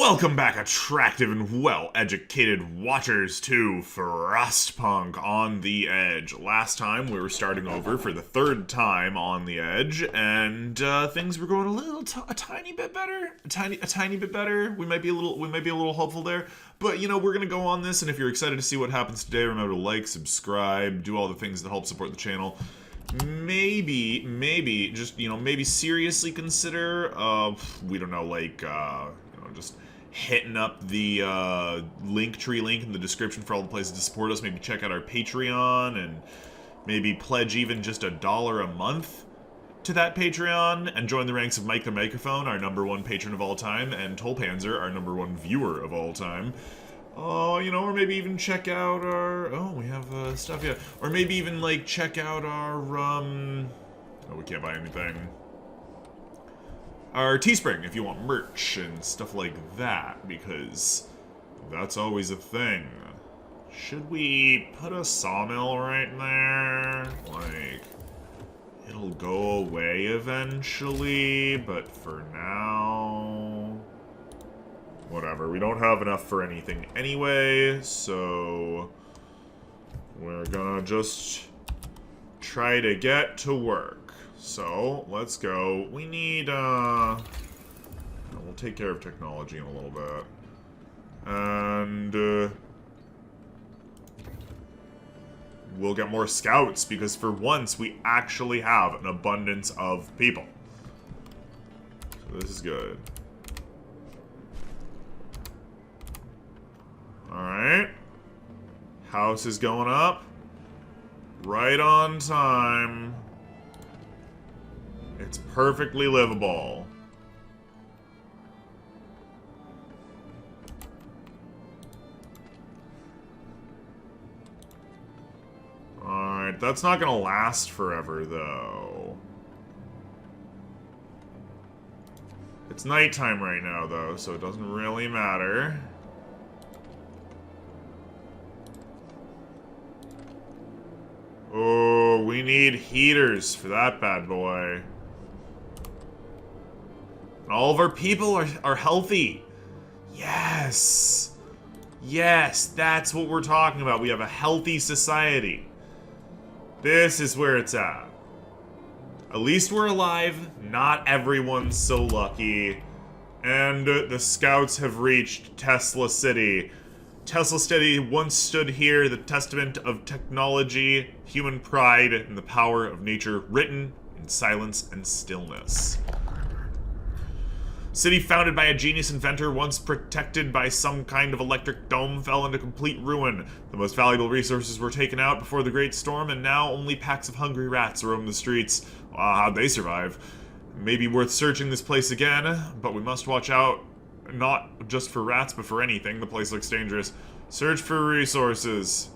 Welcome back, attractive and well-educated watchers, to Frostpunk on the Edge. Last time we were starting over for the third time on the Edge, and things were going a tiny bit better. A tiny bit better. We might be a little hopeful there, but you know, we're gonna go on this. And if you're excited to see what happens today, remember to like, subscribe, do all the things that help support the channel. Maybe just maybe seriously consider we don't know, like just hitting up the Linktree link in the description for all the places to support us. Maybe check out our Patreon and maybe pledge even just $1 a month to that Patreon and join the ranks of Mike the Microphone, our #1 patron of all time, and Tolpanzer, our #1 viewer of all time. Or maybe even check out our... Oh, we have stuff, yeah. Or maybe even, like, check out our, Oh, we can't buy anything. Our Teespring, if you want merch and stuff like that, because that's always a thing. Should we put a sawmill right there? Like, it'll go away eventually, but for now... Whatever, we don't have enough for anything anyway, so we're gonna just try to get to work. So, let's go. We need, we'll take care of technology in a little bit. And, we'll get more scouts, because for once, we actually have an abundance of people. So this is good. Alright. House is going up. Right on time. It's perfectly livable. Alright, that's not gonna last forever, though. It's nighttime right now, though, so it doesn't really matter. Oh, we need heaters for that bad boy. And all of our people are healthy. Yes. Yes, that's what we're talking about. We have a healthy society. This is where it's at. At least we're alive. Not everyone's so lucky. And the scouts have reached Tesla City. Tesla City once stood here, the testament of technology, human pride, and the power of nature written in silence and stillness. City founded by a genius inventor, once protected by some kind of electric dome, fell into complete ruin. The most valuable resources were taken out before the Great Storm, and now only packs of hungry rats roam the streets. How'd they survive? Maybe worth searching this place again, but we must watch out. Not just for rats, but for anything. The place looks dangerous. Search for resources.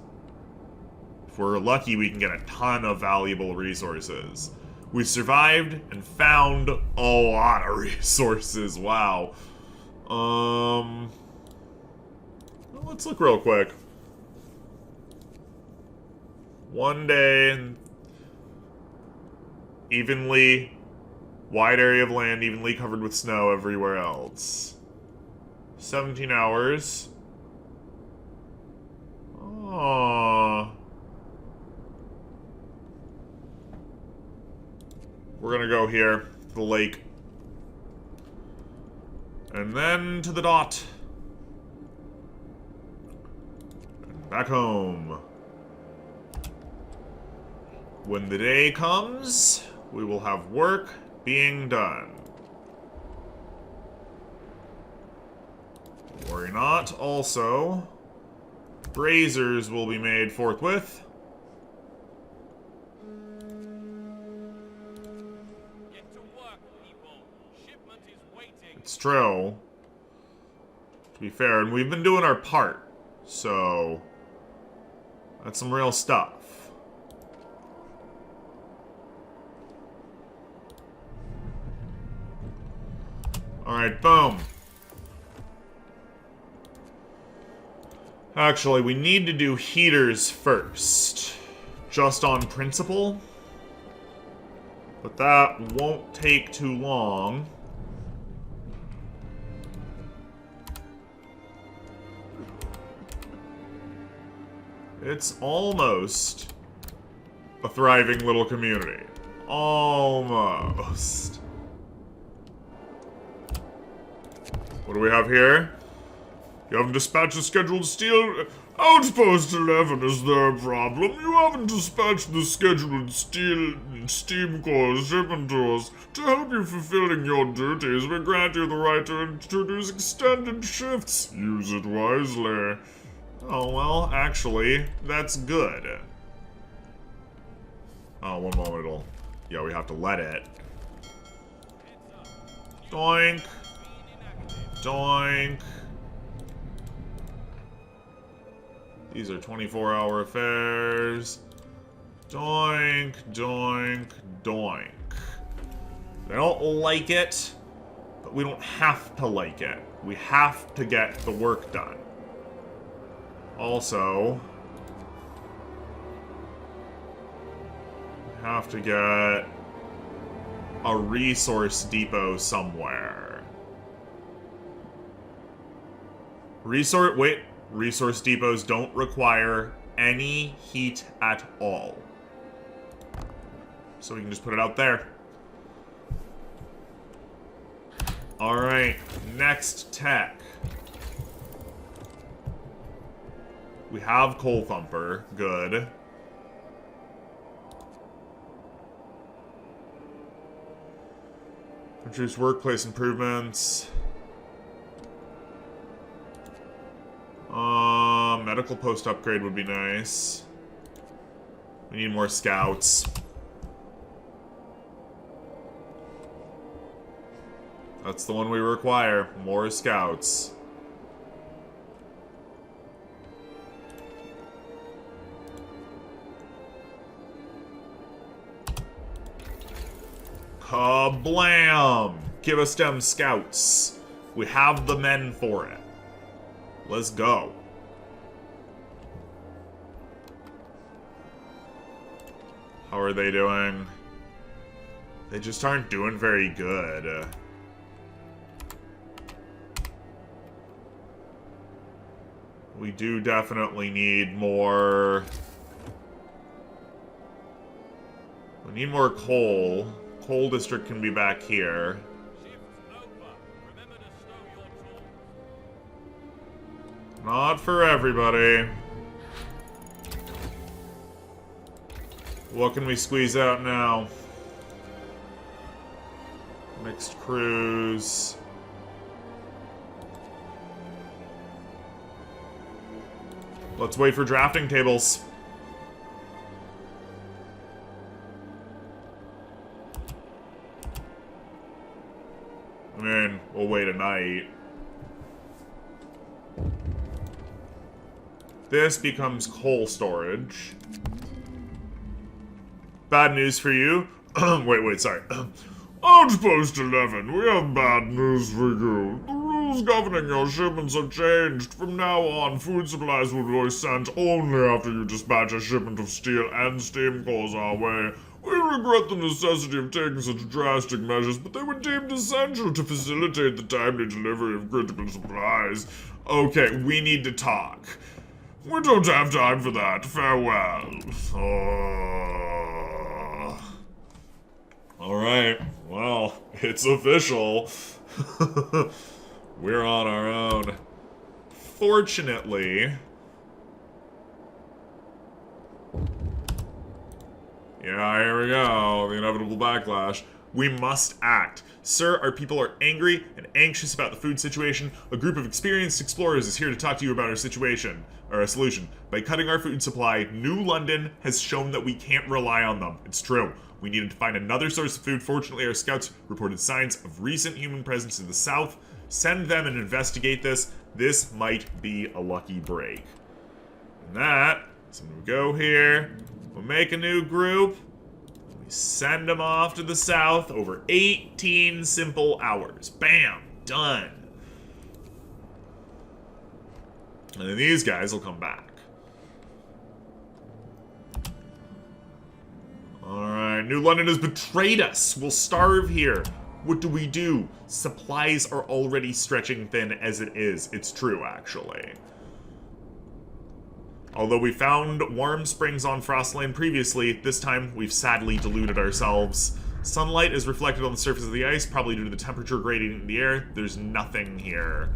If we're lucky, we can get a ton of valuable resources. We survived and found a lot of resources. Wow. Well, let's look real quick. One day, and wide area of land, evenly covered with snow everywhere else. 17 hours. Oh. We're gonna go here to the lake. And then to the dot. And back home. When the day comes, we will have work being done. Worry not. Also, braziers will be made forthwith. Get to work, people. Shipment is waiting. It's true. To be fair, and we've been doing our part, so that's some real stuff. Alright, boom. Actually, we need to do heaters first. Just on principle. But that won't take too long. It's almost a thriving little community. Almost. What do we have here? You haven't dispatched the scheduled steel... Outpost 11, is there a problem? You haven't dispatched the scheduled steel and steam cores shipment to us. To help you fulfilling your duties, we grant you the right to introduce extended shifts. Use it wisely. Oh, well, actually, that's good. Oh, one moment, yeah, we have to let it. Doink. Doink. These are 24-hour affairs. Doink, doink, doink. They don't like it, but we don't have to like it. We have to get the work done. Also, we have to get a resource depot somewhere. Resource depots don't require any heat at all. So we can just put it out there. Alright, next tech. We have Coal Thumper, good. Introduce workplace improvements. Medical post upgrade would be nice. We need more scouts. That's the one we require. More scouts. Kablam! Give us them scouts. We have the men for it. Let's go. How are they doing? They just aren't doing very good. We do definitely need more... We need more coal. Coal district can be back here. Not for everybody. What can we squeeze out now? Mixed crews. Let's wait for drafting tables. I mean, we'll wait a night. This becomes coal storage. Bad news for you. wait, sorry. Outpost 11, we have bad news for you. The rules governing your shipments have changed. From now on, food supplies will be sent only after you dispatch a shipment of steel and steam cores our way. We regret the necessity of taking such drastic measures, but they were deemed essential to facilitate the timely delivery of critical supplies. Okay, we need to talk. We don't have time for that. Farewell. Alright, well, it's official. We're on our own. Fortunately... Yeah, here we go. The inevitable backlash. We must act. Sir, our people are angry and anxious about the food situation. A group of experienced explorers is here to talk to you about our situation, or a solution. By cutting our food supply, New London has shown that we can't rely on them. It's true. We needed to find another source of food. Fortunately, our scouts reported signs of recent human presence in the south. Send them and investigate this. This might be a lucky break. And that, so we go here. We'll make a new group. We send them off to the south over 18 simple hours. Bam! Done. And then these guys will come back. Alright, New London has betrayed us. We'll starve here. What do? Supplies are already stretching thin as it is. It's true, actually. Although we found warm springs on Frostland previously, this time we've sadly deluded ourselves. Sunlight is reflected on the surface of the ice, probably due to the temperature gradient in the air. There's nothing here.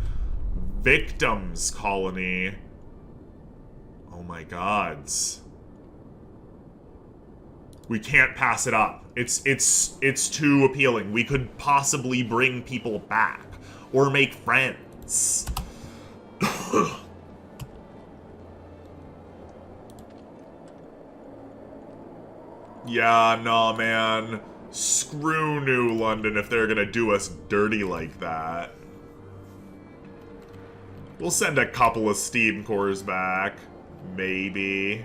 Victims colony. Oh my gods. We can't pass it up. It's too appealing. We could possibly bring people back or make friends. Yeah, nah, man. Screw New London if they're gonna do us dirty like that. We'll send a couple of steam cores back. Maybe.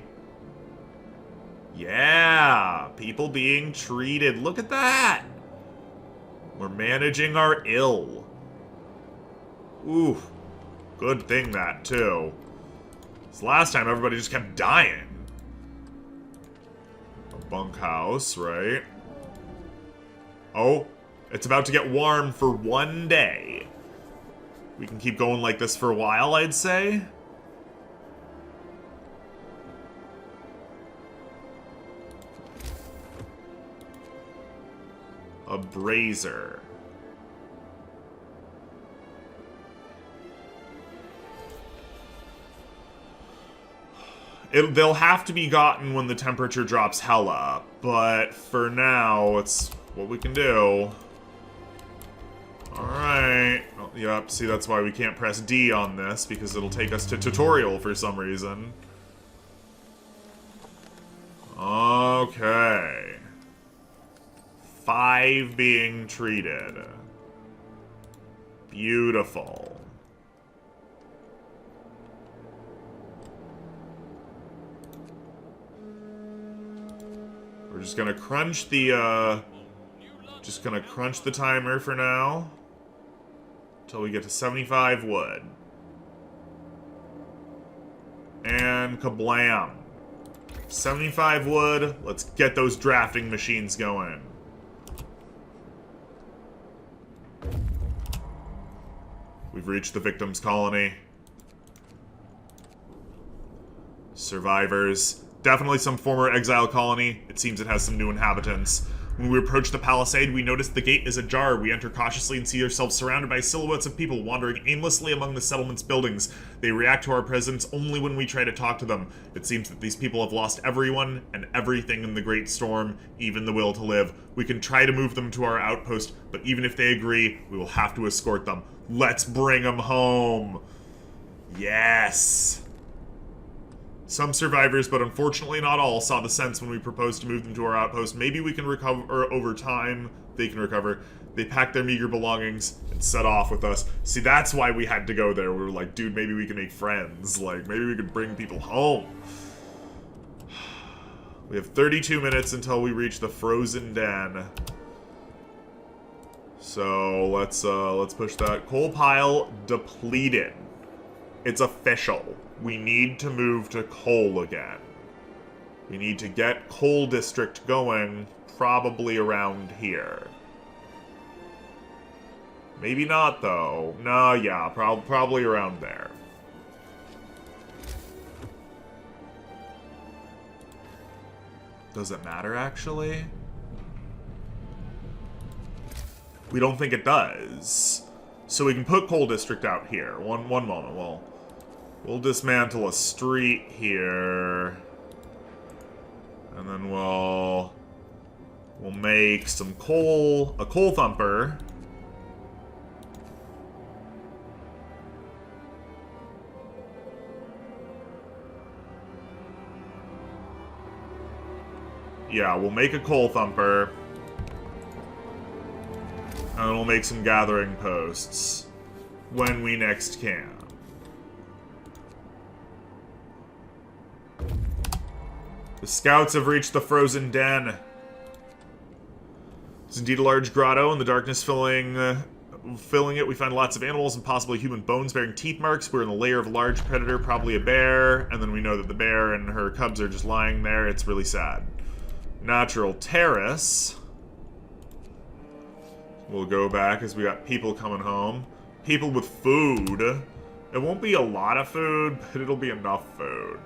Yeah, people being treated. Look at that. We're managing our ill. Ooh, good thing that, too. This last time, everybody just kept dying. A bunkhouse, right? Oh, it's about to get warm for 1 day. We can keep going like this for a while, I'd say. A brazier. They'll have to be gotten when the temperature drops hella, but for now, it's what we can do. Alright. Oh, yep, see, that's why we can't press D on this, because it'll take us to tutorial for some reason. Okay. 5 being treated. Beautiful. We're just gonna crunch the, crunch the timer for now. Until we get to 75 wood. And kablam. 75 wood. Let's get those drafting machines going. We've reached the victims' colony. Survivors. Definitely some former exile colony. It seems it has some new inhabitants. When we approach the palisade, we notice the gate is ajar. We enter cautiously and see ourselves surrounded by silhouettes of people wandering aimlessly among the settlement's buildings. They react to our presence only when we try to talk to them. It seems that these people have lost everyone and everything in the Great Storm, even the will to live. We can try to move them to our outpost, but even if they agree, we will have to escort them. Let's bring them home. Yes. Some survivors, but unfortunately not all, saw the sense when we proposed to move them to our outpost. Maybe we can recover over time. They can recover. They packed their meager belongings and set off with us. See, that's why we had to go there. We were like, dude, maybe we can make friends. Like, maybe we could bring people home. We have 32 minutes until we reach the frozen den. So let's push that. Coal pile depleted. It's official. We need to move to coal again. We need to get coal district going, probably around here. Maybe not, though. No, yeah, probably around there. Does it matter, actually? We don't think it does. So we can put coal district out here. One moment, we'll dismantle a street here. And then we'll make some coal, a coal thumper. Yeah, we'll make a coal thumper. And then we'll make some gathering posts when we next can. The scouts have reached the frozen den. It's indeed a large grotto, and the darkness filling it, we find lots of animals and possibly human bones bearing teeth marks. We're in a lair of a large predator, probably a bear, and then we know that the bear and her cubs are just lying there. It's really sad. Natural terrace. We'll go back as we got people coming home. People with food. It won't be a lot of food, but it'll be enough food.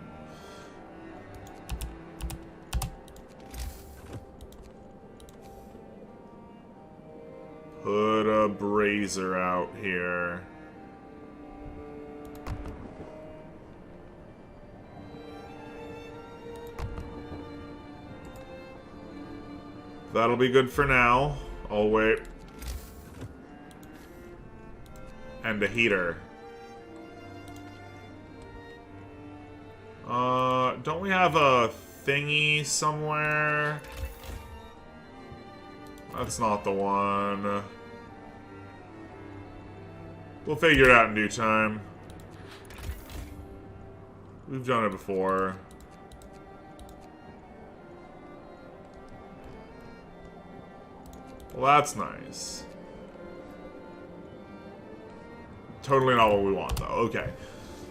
Put a brazier out here. That'll be good for now. I'll wait. And a heater. Don't we have a thingy somewhere? That's not the one. We'll figure it out in due time. We've done it before. Well, that's nice. Totally not what we want, though. Okay.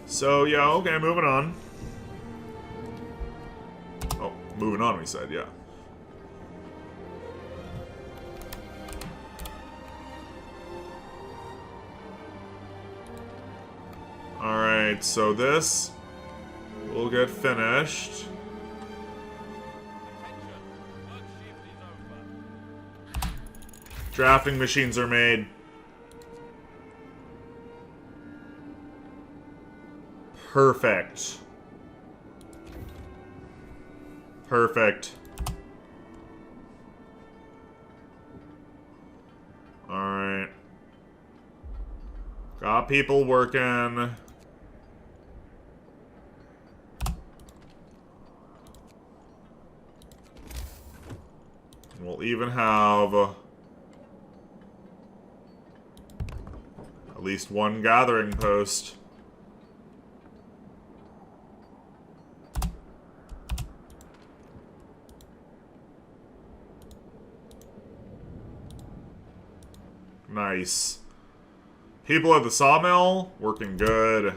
So, yeah, okay, moving on. Oh, moving on, we said, yeah. Alright, so this will get finished. Drafting machines are made. Perfect. Perfect. Alright. Got people working. We'll even have at least one gathering post. Nice. People at the sawmill, working good.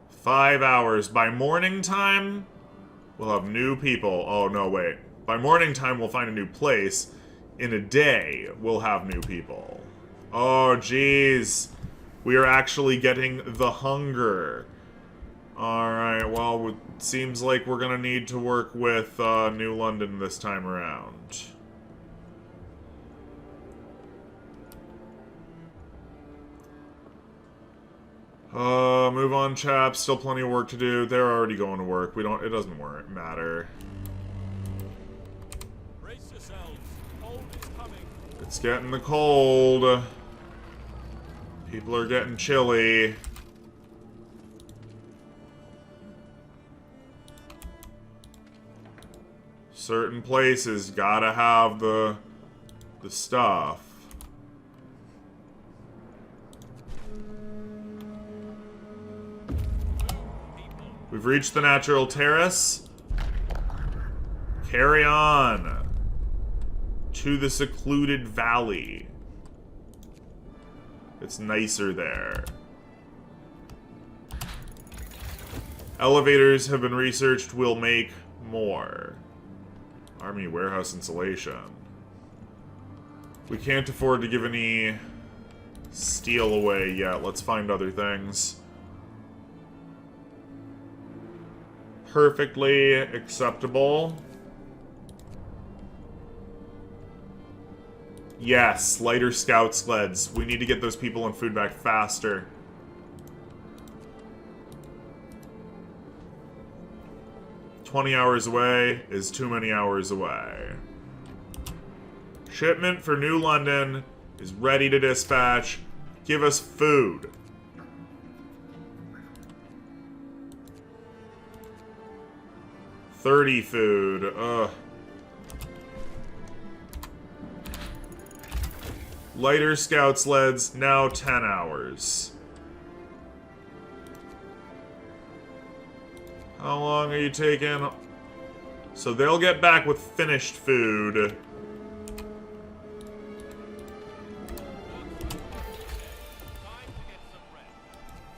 Five hours. By morning time, we'll have new people. Oh, no, wait. By morning time, we'll find a new place. In a day, we'll have new people. Oh, jeez. We are actually getting the hunger. Alright, well, it seems like we're gonna need to work with New London this time around. Move on, chaps. Still plenty of work to do. They're already going to work. It doesn't matter. Brace yourselves. Cold is coming. It's getting the cold. People are getting chilly. Certain places gotta have the stuff. We've reached the natural terrace. Carry on to the secluded valley. It's nicer there. Elevators have been researched. We'll make more. Army warehouse insulation. We can't afford to give any steel away yet. Let's find other things. Perfectly acceptable. Yes, lighter scout sleds. We need to get those people and food back faster. "20 hours away is too many hours away. Shipment for New London is ready to dispatch. Give us food. $30 food. Ugh. Lighter scout sleds, now 10 hours. How long are you taking? So they'll get back with finished food.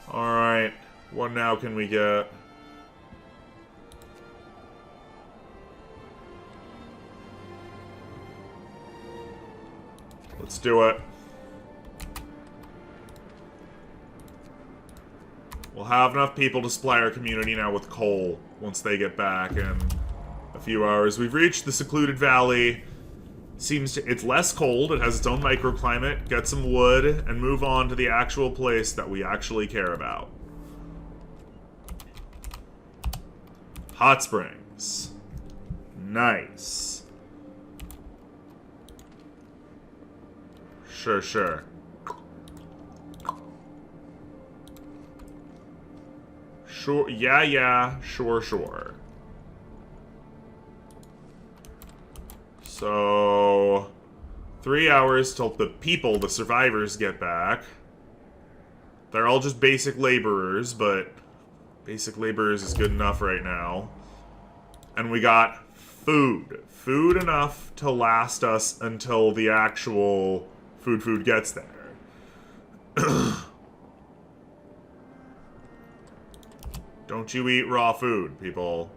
Alright, what now can we get? Let's do it. We'll have enough people to supply our community now with coal once they get back in a few hours. We've reached the secluded valley. It's less cold, it has its own microclimate. Get some wood, and move on to the actual place that we actually care about. Hot springs. Nice. Sure, sure. Sure, yeah, sure. So, 3 hours till the people, the survivors, get back. They're all just basic laborers, but basic laborers is good enough right now. And we got food. Food enough to last us until the actual food gets there. Don't you eat raw food, people.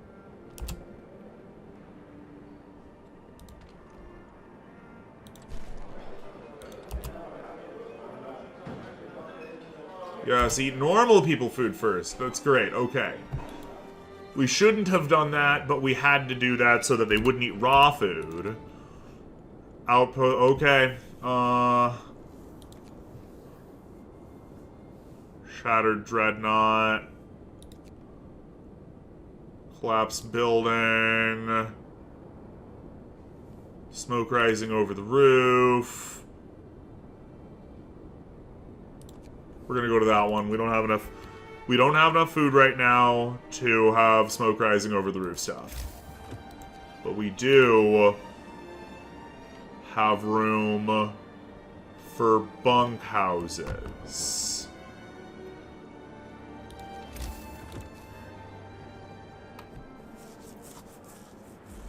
Yes, eat normal people food first. That's great, okay. We shouldn't have done that, but we had to do that so that they wouldn't eat raw food. Outpost, okay. Shattered dreadnought. Collapsed building. Smoke rising over the roof. We're gonna go to that one. We don't have enough food right now to have smoke rising over the roof stuff. But we do have room for bunk houses.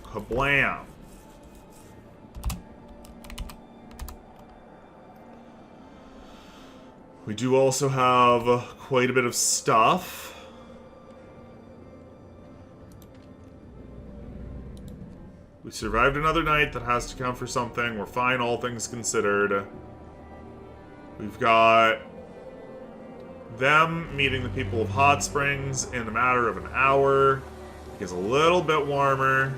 Kablam. We do also have quite a bit of stuff. We survived another night. That has to count for something. We're fine, all things considered. We've got them meeting the people of Hot Springs in a matter of an hour. It gets a little bit warmer.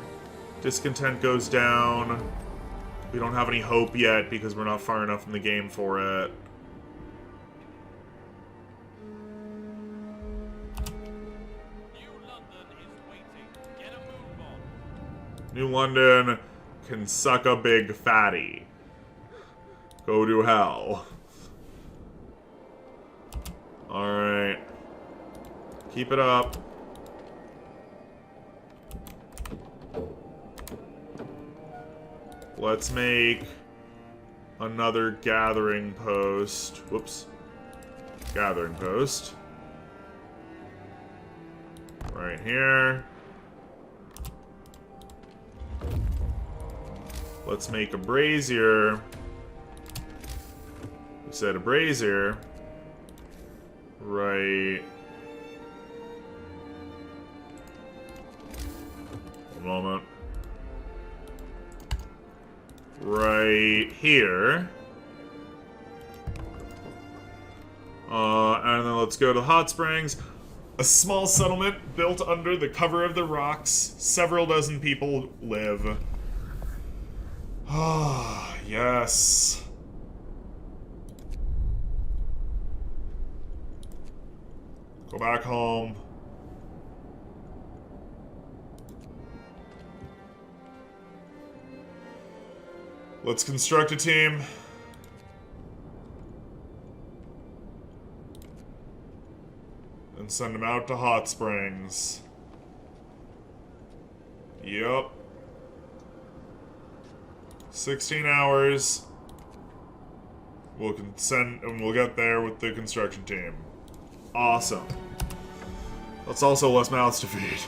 Discontent goes down. We don't have any hope yet because we're not far enough in the game for it. New London can suck a big fatty. Go to hell. Alright. Keep it up. Let's make another gathering post. Whoops. Gathering post. Right here. Let's make a brazier. We said a brazier. Right. One moment. Right here. And then let's go to Hot Springs. A small settlement built under the cover of the rocks. Several dozen people live. Ah, yes. Go back home. Let's construct a team. And send them out to Hot Springs. Yup. 16 hours. We'll get there with the construction team. Awesome. That's also less mouths to feed.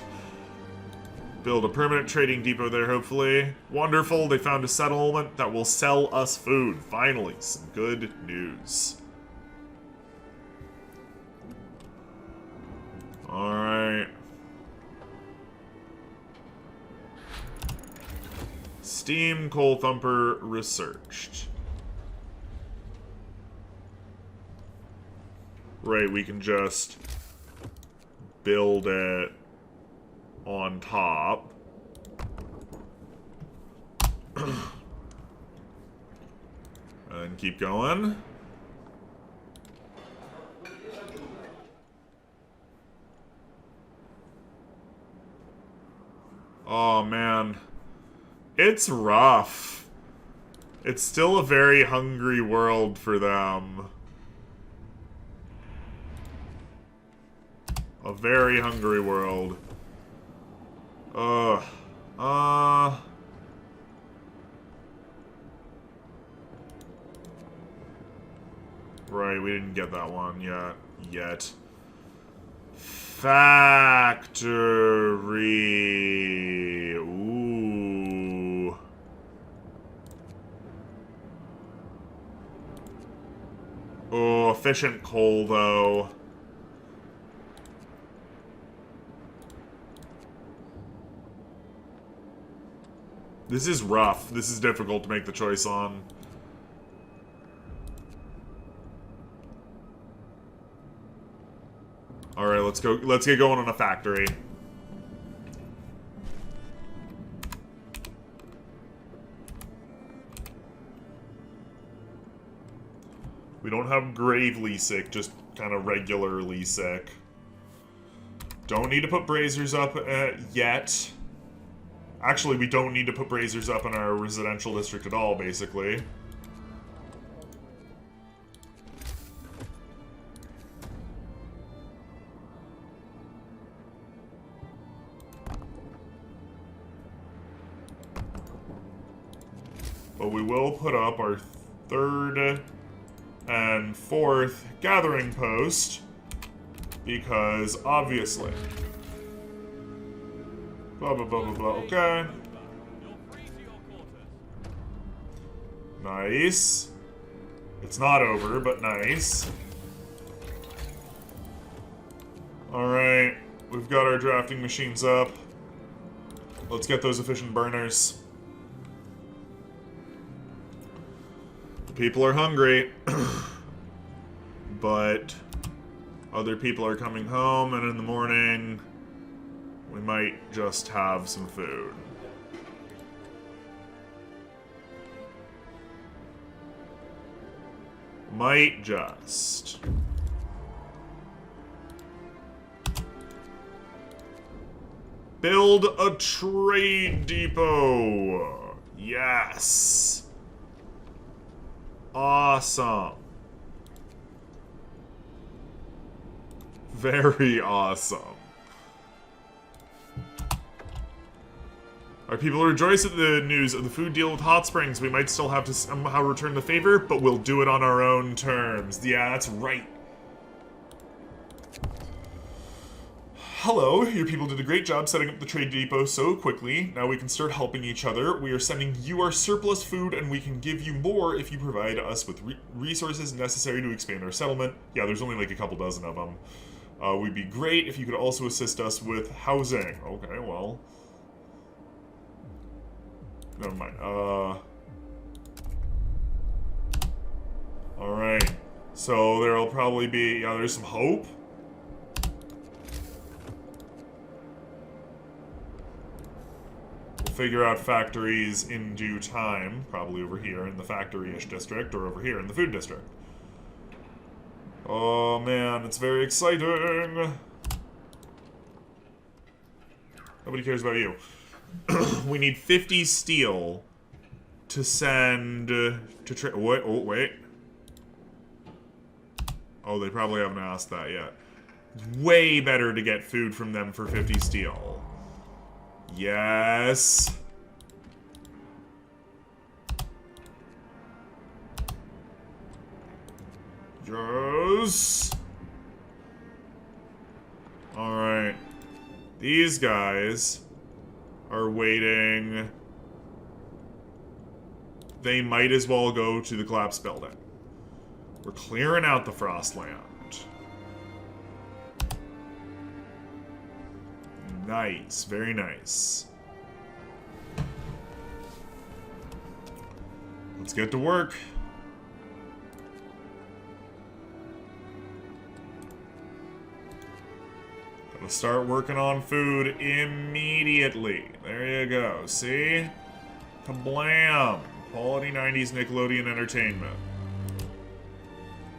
Build a permanent trading depot there, hopefully. Wonderful, they found a settlement that will sell us food. Finally, some good news. Alright. Steam Coal Thumper researched. Right, we can just build it on top. And keep going. Oh, man. It's rough. It's still a very hungry world for them. A very hungry world. Ugh. Right, we didn't get that one yet. Factory. Ooh. Oh, efficient coal, though. This is rough. This is difficult to make the choice on. Alright, let's go. Let's get going on a factory. We don't have gravely sick, just kind of regularly sick. Don't need to put braziers up yet. Actually, we don't need to put braziers up in our residential district at all, basically. But we will put up our third and fourth gathering post, because obviously. Blah, blah, blah, blah, blah. Okay. Nice. It's not over, but nice. Alright. We've got our drafting machines up. Let's get those efficient burners. The people are hungry. But other people are coming home, and in the morning we might just have some food. Might just. Build a trade depot. Yes. Awesome. Very awesome. Our people rejoice at the news of the food deal with Hot Springs. We might still have to somehow return the favor, but we'll do it on our own terms. Yeah, that's right. Hello, your people did a great job setting up the trade depot so quickly. Now we can start helping each other. We are sending you our surplus food, and we can give you more if you provide us with resources necessary to expand our settlement. Yeah, there's only like a couple dozen of them. We'd be great if you could also assist us with housing. Okay, well. Never mind. Alright. So there'll probably be, yeah, there's some hope. We'll figure out factories in due time. Probably over here in the factory-ish district, or over here in the food district. Oh man, it's very exciting. Nobody cares about you. We need 50 steel to send to wait, oh, wait. Oh, they probably haven't asked that yet. Way better to get food from them for 50 steel. Yes. Yes. Alright. These guys are waiting. They might as well go to the collapse building. We're clearing out the Frostland. Nice, very nice. Let's get to work. Gotta start working on food immediately. There you go, see? Kablam! Quality 90s Nickelodeon entertainment.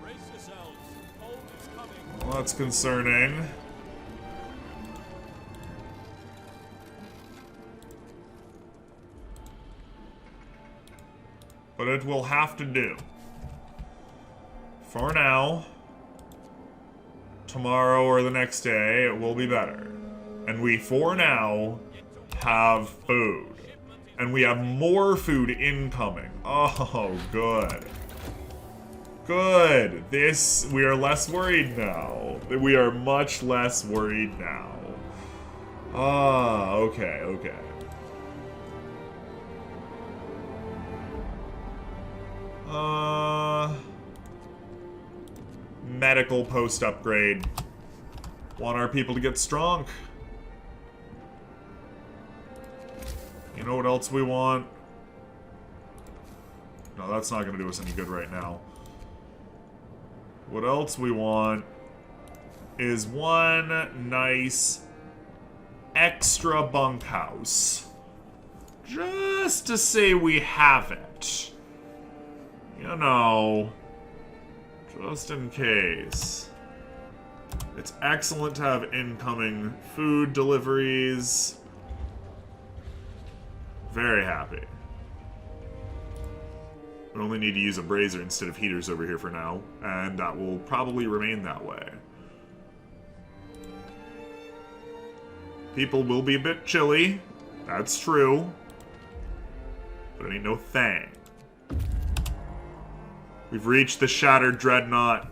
Brace yourselves. Cold is coming. Well, that's concerning. But it will have to do. For now, tomorrow or the next day, it will be better. And we, for now, have food. And we have more food incoming. Oh, good. Good. We are less worried now. We are much less worried now. Ah, okay, okay. Medical post upgrade. Want our people to get strong. You know what else we want? No, that's not gonna do us any good right now. What else we want is one nice extra bunkhouse. Just to say we have it. You know, just in case. It's excellent to have incoming food deliveries. Very happy. We only need to use a brazier instead of heaters over here for now, and that will probably remain that way. People will be a bit chilly, that's true, but it ain't no thing. We've reached the shattered dreadnought.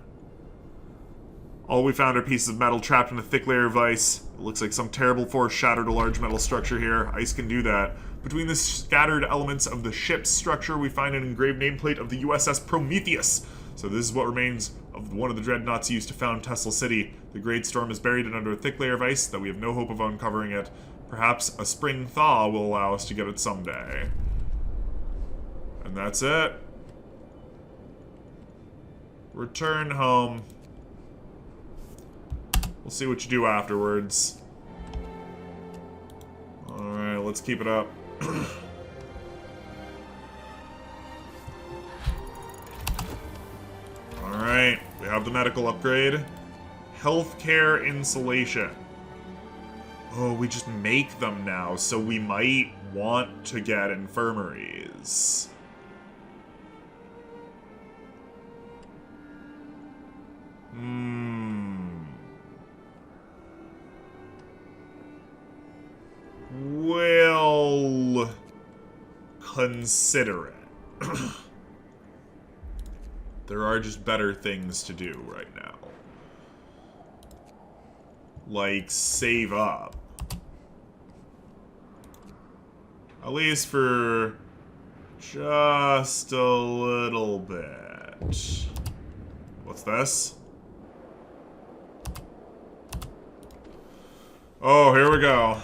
All we found are pieces of metal trapped in a thick layer of ice. It looks like some terrible force shattered a large metal structure here. Ice can do that. Between the scattered elements of the ship's structure, we find an engraved nameplate of the USS Prometheus. So this is what remains of one of the dreadnoughts used to found Tesla City. The great storm is buried under a thick layer of ice that we have no hope of uncovering it. Perhaps a spring thaw will allow us to get it someday. And that's it. Return home. We'll see what you do afterwards. Alright, let's keep it up. Alright, we have the medical upgrade. Healthcare insulation. Oh, we just make them now, so we might want to get infirmaries. We'll consider it. There are just better things to do right now. Like, save up. At least for just a little bit. What's this? Oh, here we go.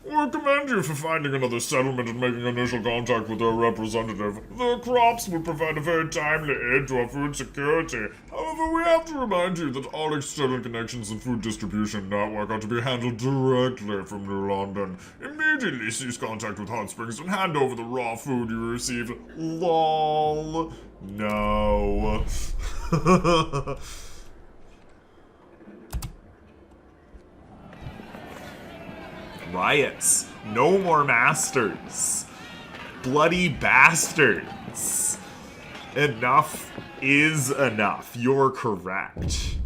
We commend you for finding another settlement and making initial contact with their representative. Their crops will provide a very timely aid to our food security. However, we have to remind you that all external connections and food distribution network are to be handled directly from New London. Immediately cease contact with Hot Springs and hand over the raw food you received. LOL. No. Riots. No more masters. Bloody bastards. Enough is enough. You're correct.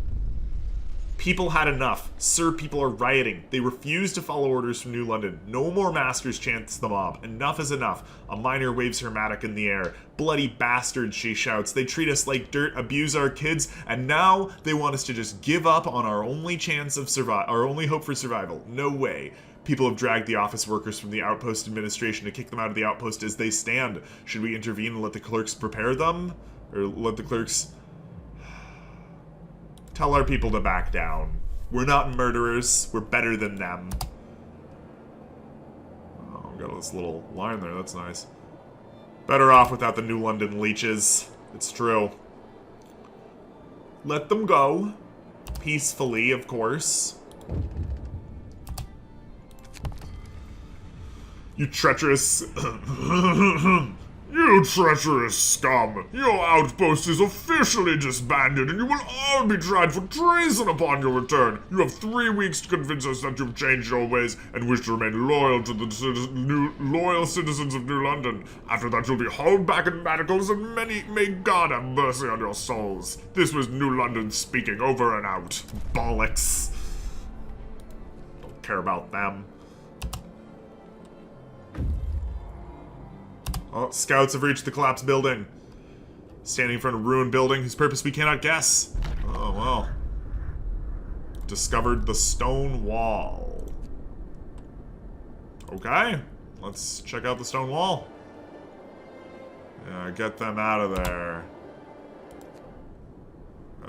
People had enough. Sir, people are rioting. They refuse to follow orders from New London. No more masters, chants the mob. Enough is enough. A miner waves her mattock in the air. Bloody bastards, she shouts. They treat us like dirt, abuse our kids, and now they want us to just give up on our only chance of our only hope for survival. No way. People have dragged the office workers from the outpost administration to kick them out of the outpost as they stand. Should we intervene and let the clerks prepare them? Or let the clerks... Tell our people to back down. We're not murderers. We're better than them. Oh, got this little line there. That's nice. Better off without the New London leeches. It's true. Let them go. Peacefully, of course. You treacherous... You treacherous scum! Your outpost is officially disbanded, and you will all be tried for treason upon your return. You have 3 weeks to convince us that you've changed your ways and wish to remain loyal to the loyal citizens of New London. After that, you'll be hauled back in manacles, and may God have mercy on your souls. This was New London speaking, over and out. Bollocks. Don't care about them. Oh, scouts have reached the collapsed building. Standing in front of a ruined building whose purpose we cannot guess. Oh, well. Discovered the stone wall. Okay. Let's check out the stone wall. Yeah, get them out of there.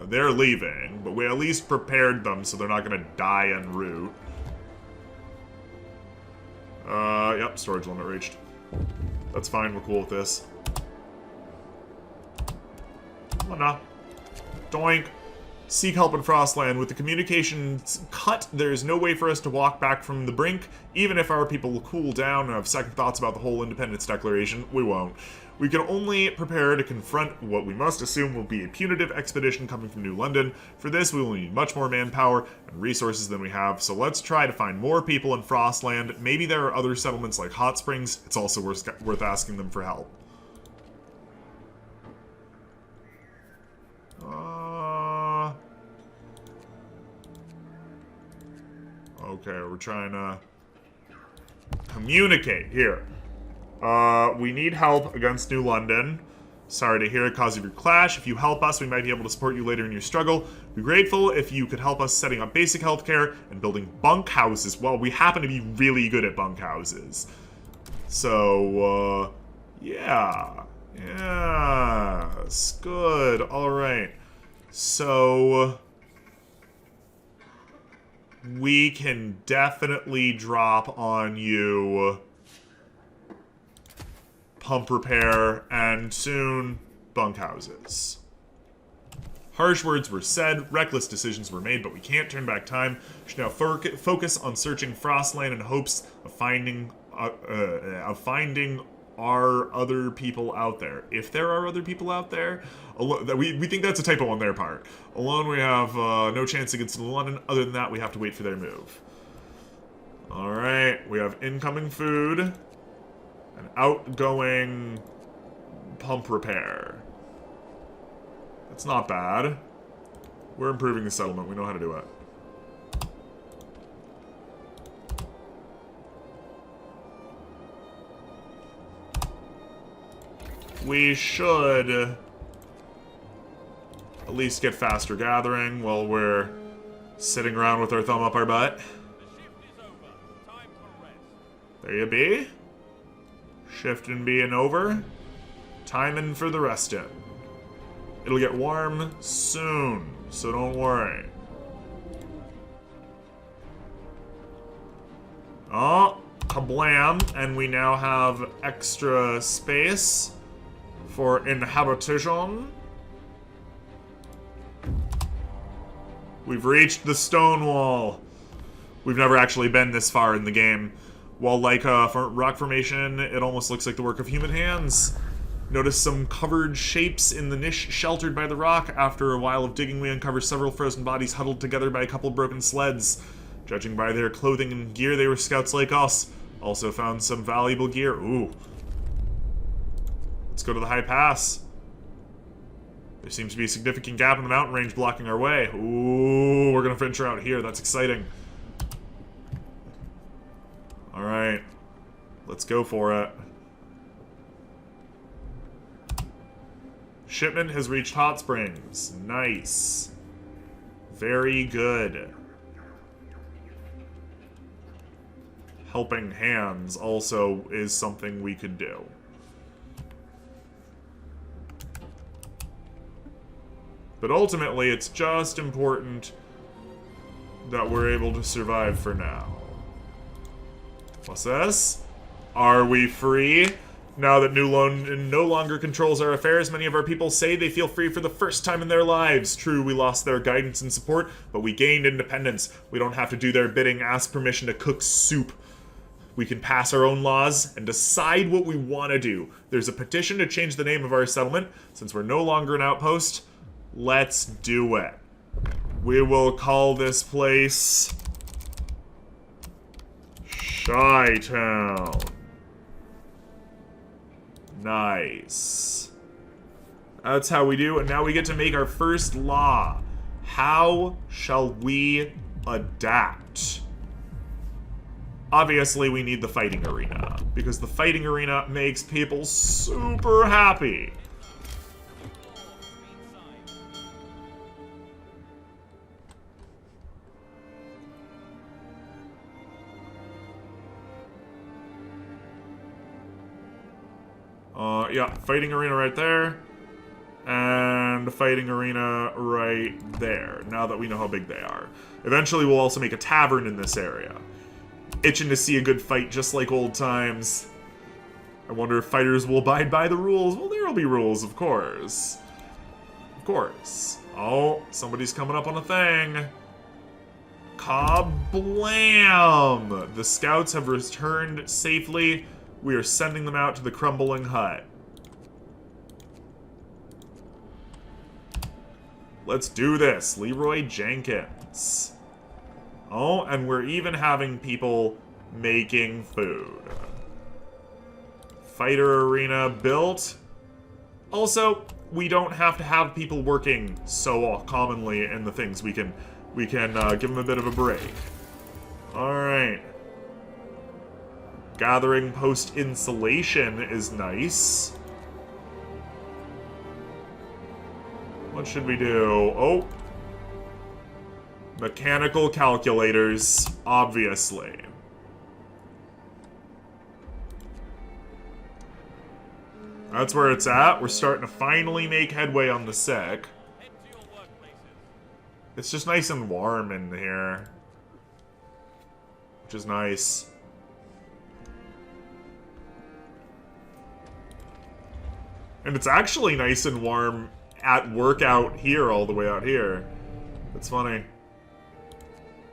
They're leaving, but we at least prepared them so they're not gonna die en route. Yep, storage limit reached. That's fine, we're cool with this. Come on now. Doink. Seek help in Frostland. With the communications cut, there is no way for us to walk back from the brink. Even if our people will cool down and have second thoughts about the whole independence declaration, we won't. We can only prepare to confront what we must assume will be a punitive expedition coming from New London. For this, we will need much more manpower and resources than we have, so let's try to find more people in Frostland. Maybe there are other settlements like Hot Springs. It's also worth asking them for help. Okay, we're trying to communicate here. We need help against New London. Sorry to hear it cause of your clash. If you help us, we might be able to support you later in your struggle. Be grateful if you could help us setting up basic healthcare and building bunk houses. Well, we happen to be really good at bunk houses. So, yeah. Yes, good. Alright. So, we can definitely drop on you pump repair, and soon, bunkhouses. Harsh words were said, reckless decisions were made, but we can't turn back time. We should now focus on searching Frostland in hopes of finding our other people out there. If there are other people out there, we think that's a typo on their part. Alone, we have no chance against New London. Other than that, we have to wait for their move. Alright, we have incoming food. An outgoing pump repair. That's not bad. We're improving the settlement. We know how to do it. We should at least get faster gathering while we're sitting around with our thumb up our butt. The shift is over. Time for rest. There you be. Shifting being over. Timing for the resting. It'll get warm soon, so don't worry. Oh, kablam, and we now have extra space for inhabitation. We've reached the stone wall. We've never actually been this far in the game. While like a rock formation, it almost looks like the work of human hands. Notice some covered shapes in the niche sheltered by the rock. After a while of digging, we uncover several frozen bodies huddled together by a couple broken sleds. Judging by their clothing and gear, they were scouts like us. Also found some valuable gear. Ooh. Let's go to the high pass. There seems to be a significant gap in the mountain range blocking our way. Ooh, we're gonna venture out here. That's exciting. Alright. Let's go for it. Shipment has reached Hot Springs. Nice. Very good. Helping hands also is something we could do. But ultimately, it's just important that we're able to survive for now. What's this? Are we free? Now that New London no longer controls our affairs, many of our people say they feel free for the first time in their lives. True, we lost their guidance and support, but we gained independence. We don't have to do their bidding, ask permission to cook soup. We can pass our own laws and decide what we want to do. There's a petition to change the name of our settlement. Since we're no longer an outpost, let's do it. We will call this place Shy-Town. Nice. That's how we do, and now we get to make our first law. How shall we adapt? Obviously, we need the fighting arena, because the fighting arena makes people super happy. Yeah, fighting arena right there. And fighting arena right there, now that we know how big they are. Eventually, we'll also make a tavern in this area. Itching to see a good fight just like old times. I wonder if fighters will abide by the rules. Well, there'll be rules, of course. Of course. Oh, somebody's coming up on a thing. Kablam! The scouts have returned safely. We are sending them out to the crumbling hut. Let's do this. Leroy Jenkins. Oh, and we're even having people making food. Fighter arena built. Also, we don't have to have people working so commonly in the things. We can give them a bit of a break. Alright. Gathering post insulation is nice. What should we do? Oh. Mechanical calculators, obviously. That's where it's at. We're starting to finally make headway on the sick. Head to your workplaces. It's just nice and warm in here. Which is nice. And it's actually nice and warm at work out here, all the way out here. That's funny.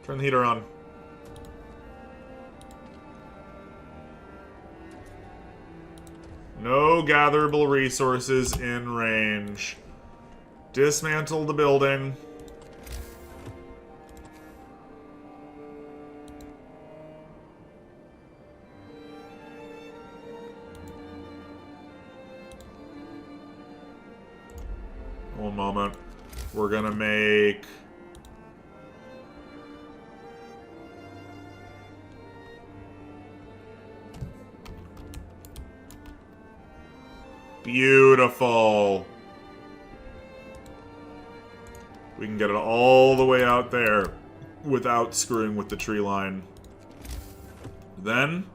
Turn the heater on. No gatherable resources in range. Dismantle the building. One moment. We're gonna make... Beautiful. We can get it all the way out there without screwing with the tree line. Then,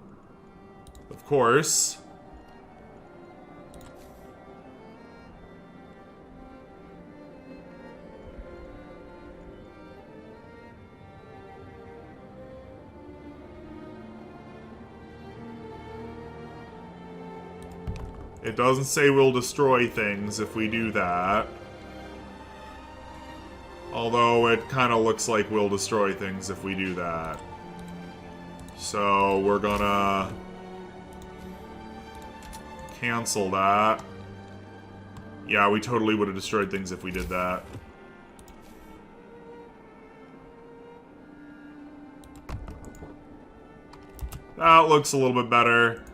of course, it doesn't say we'll destroy things if we do that. Although it kind of looks like we'll destroy things if we do that. So we're gonna cancel that. Yeah, we totally would have destroyed things if we did that. That looks a little bit better.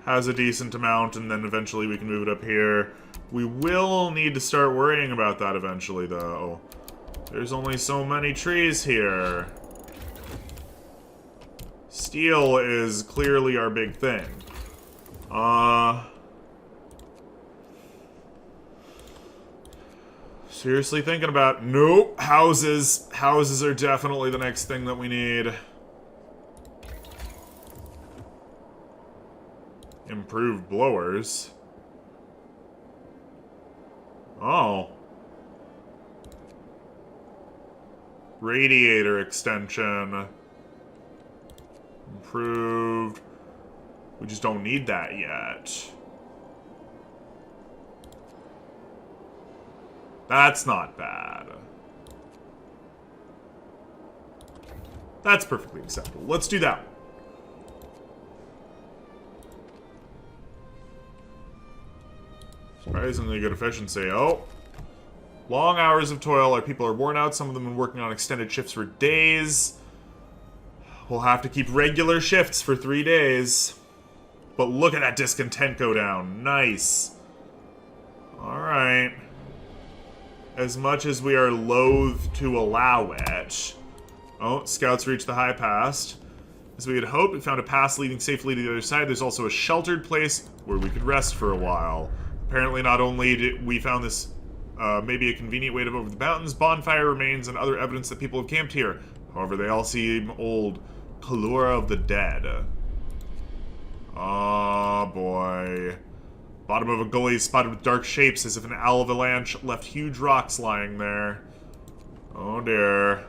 Has a decent amount, and then eventually we can move it up here. We will need to start worrying about that eventually, though. There's only so many trees here. Steel is clearly our big thing. Seriously thinking about... Nope, houses. Houses are definitely the next thing that we need. Improved blowers. Oh. Radiator extension. Improved. We just don't need that yet. That's not bad. That's perfectly acceptable. Let's do that. Surprisingly good efficiency. Oh. Long hours of toil. Our people are worn out. Some of them have been working on extended shifts for days. We'll have to keep regular shifts for 3 days. But look at that discontent go down. Nice. Alright. As much as we are loath to allow it. Oh, scouts reached the high pass. As we had hoped, we found a pass leading safely to the other side. There's also a sheltered place where we could rest for a while. Apparently, not only did we found this maybe a convenient way to move over the mountains, bonfire remains, and other evidence that people have camped here. However, they all seem old. Kalura of the dead. Oh, boy. Bottom of a gully spotted with dark shapes as if an avalanche left huge rocks lying there. Oh, dear.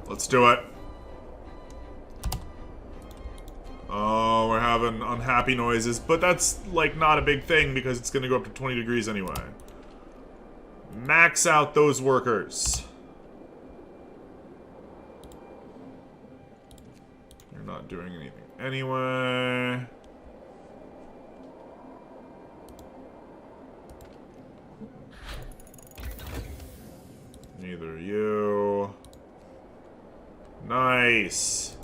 Let's do it. Oh, we're having unhappy noises, but that's, like, not a big thing because it's gonna go up to 20 degrees anyway. Max out those workers. You're not doing anything anyway. Neither you. Nice.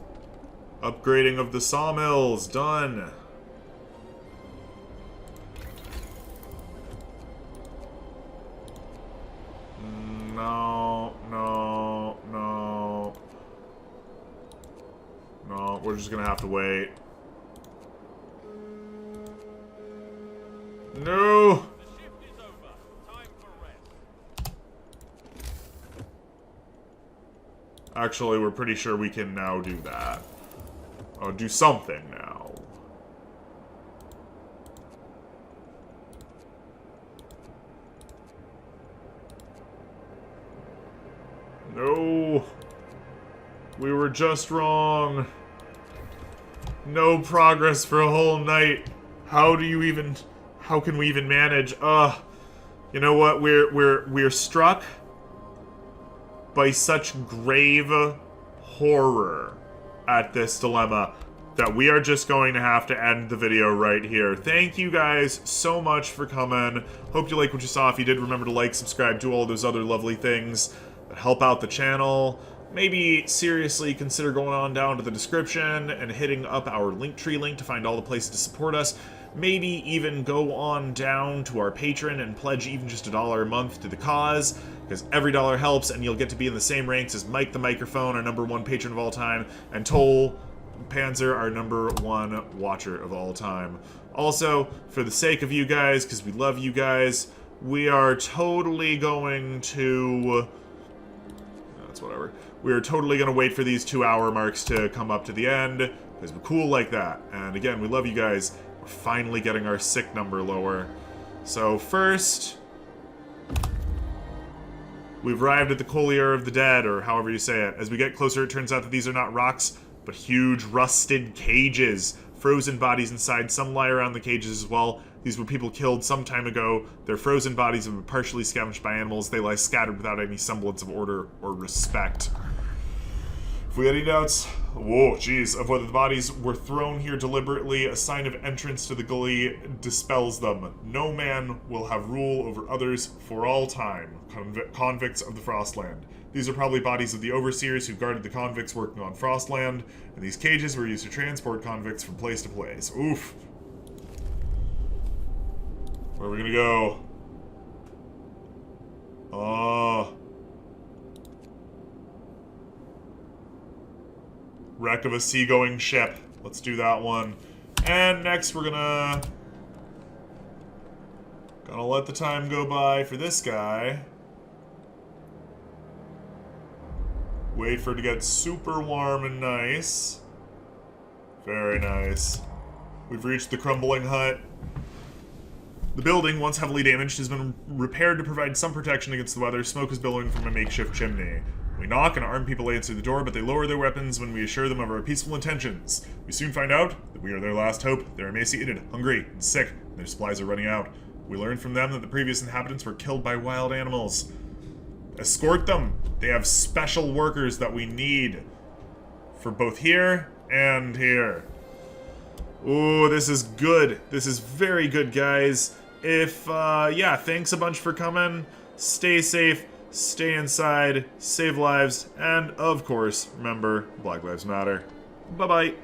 Upgrading of the sawmills, done. No, no, no. No, we're just gonna have to wait. No! The shift is over. Time for rest. Actually, we're pretty sure we can now do that. Oh, do something now. No. We were just wrong. No progress for a whole night. How can we even manage? You know what? We're struck by such grave horror at this dilemma that we are just going to have to end the video right here. Thank you guys so much for coming. Hope you like what you saw. If you did, remember to like, subscribe, do all those other lovely things that help out the channel. Maybe seriously consider going on down to the description and hitting up our Linktree link to find all the places to support us. Maybe even go on down to our Patreon and pledge even just $1 a month to the cause, because every dollar helps, and you'll get to be in the same ranks as Mike the Microphone, our #1 patron of all time, and Toll Panzer, our #1 watcher of all time. Also, for the sake of you guys, because we love you guys, we are totally going to... That's whatever. We are totally going to wait for these 2-hour marks to come up to the end, because we're cool like that. And again, we love you guys. We're finally getting our sick number lower. So first, we've arrived at the Collier of the Dead, or however you say it. As we get closer, it turns out that these are not rocks, but huge rusted cages. Frozen bodies inside. Some lie around the cages as well. These were people killed some time ago. Their frozen bodies have been partially scavenged by animals. They lie scattered without any semblance of order or respect. If we had any doubts, whoa, jeez, of whether the bodies were thrown here deliberately, a sign of entrance to the gully dispels them. No man will have rule over others for all time. Convicts of the Frostland. These are probably bodies of the overseers who guarded the convicts working on Frostland, and these cages were used to transport convicts from place to place. Oof. Where are we gonna go? Wreck of a seagoing ship. Let's do that one. And next we're gonna let the time go by for this guy. Wait for it to get super warm and nice. Very nice. We've reached the crumbling hut. The building, once heavily damaged, has been repaired to provide some protection against the weather. Smoke is billowing from a makeshift chimney. We knock and armed people answer the door, but they lower their weapons when we assure them of our peaceful intentions. We soon find out that we are their last hope. They are emaciated, hungry, and sick, and their supplies are running out. We learn from them that the previous inhabitants were killed by wild animals. Escort them. They have special workers that we need for both here and here. Ooh, this is good. This is very good, guys. Yeah, thanks a bunch for coming. Stay safe, stay inside, save lives, and of course, remember, Black Lives Matter. Bye-bye.